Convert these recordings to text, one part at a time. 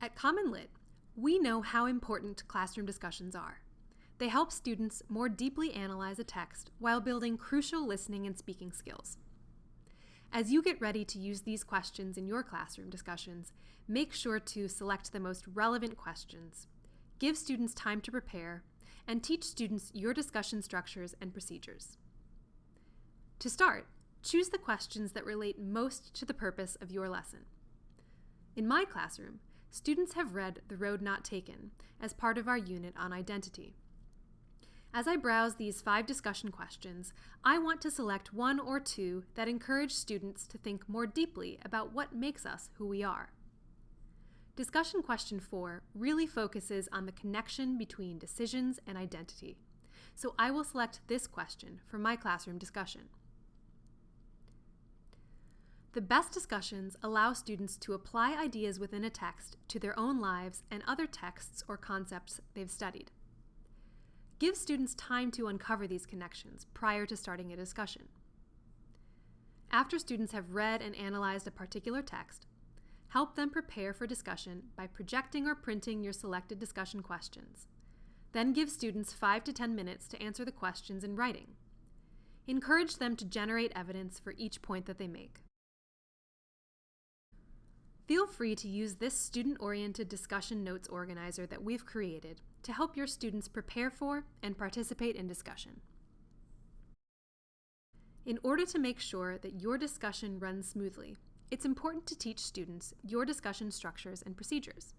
At CommonLit, we know how important classroom discussions are. They help students more deeply analyze a text while building crucial listening and speaking skills. As you get ready to use these questions in your classroom discussions, make sure to select the most relevant questions, give students time to prepare, and teach students your discussion structures and procedures. To start, choose the questions that relate most to the purpose of your lesson. In my classroom, students have read The Road Not Taken as part of our unit on identity. As I browse these 5 discussion questions, I want to select 1 or 2 that encourage students to think more deeply about what makes us who we are. Discussion question 4 really focuses on the connection between decisions and identity, so I will select this question for my classroom discussion. The best discussions allow students to apply ideas within a text to their own lives and other texts or concepts they've studied. Give students time to uncover these connections prior to starting a discussion. After students have read and analyzed a particular text, help them prepare for discussion by projecting or printing your selected discussion questions. Then give students 5 to 10 minutes to answer the questions in writing. Encourage them to generate evidence for each point that they make. Feel free to use this student-oriented discussion notes organizer that we've created to help your students prepare for and participate in discussion. In order to make sure that your discussion runs smoothly, it's important to teach students your discussion structures and procedures.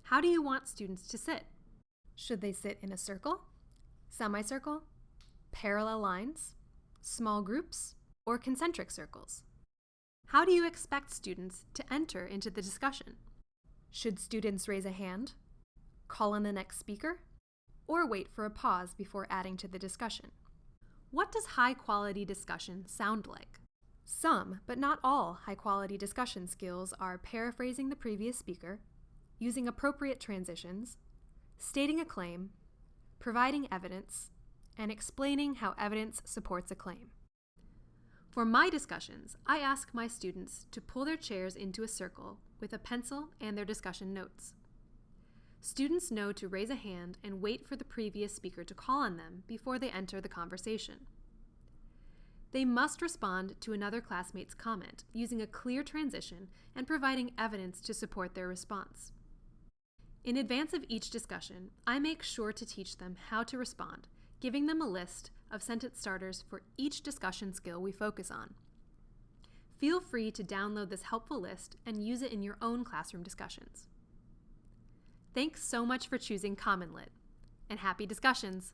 How do you want students to sit? Should they sit in a circle, semicircle, parallel lines, small groups, or concentric circles? How do you expect students to enter into the discussion? Should students raise a hand, call on the next speaker, or wait for a pause before adding to the discussion? What does high-quality discussion sound like? Some, but not all, high-quality discussion skills are paraphrasing the previous speaker, using appropriate transitions, stating a claim, providing evidence, and explaining how evidence supports a claim. For my discussions, I ask my students to pull their chairs into a circle with a pencil and their discussion notes. Students know to raise a hand and wait for the previous speaker to call on them before they enter the conversation. They must respond to another classmate's comment using a clear transition and providing evidence to support their response. In advance of each discussion, I make sure to teach them how to respond, giving them a list of sentence starters for each discussion skill we focus on. Feel free to download this helpful list and use it in your own classroom discussions. Thanks so much for choosing CommonLit, and happy discussions!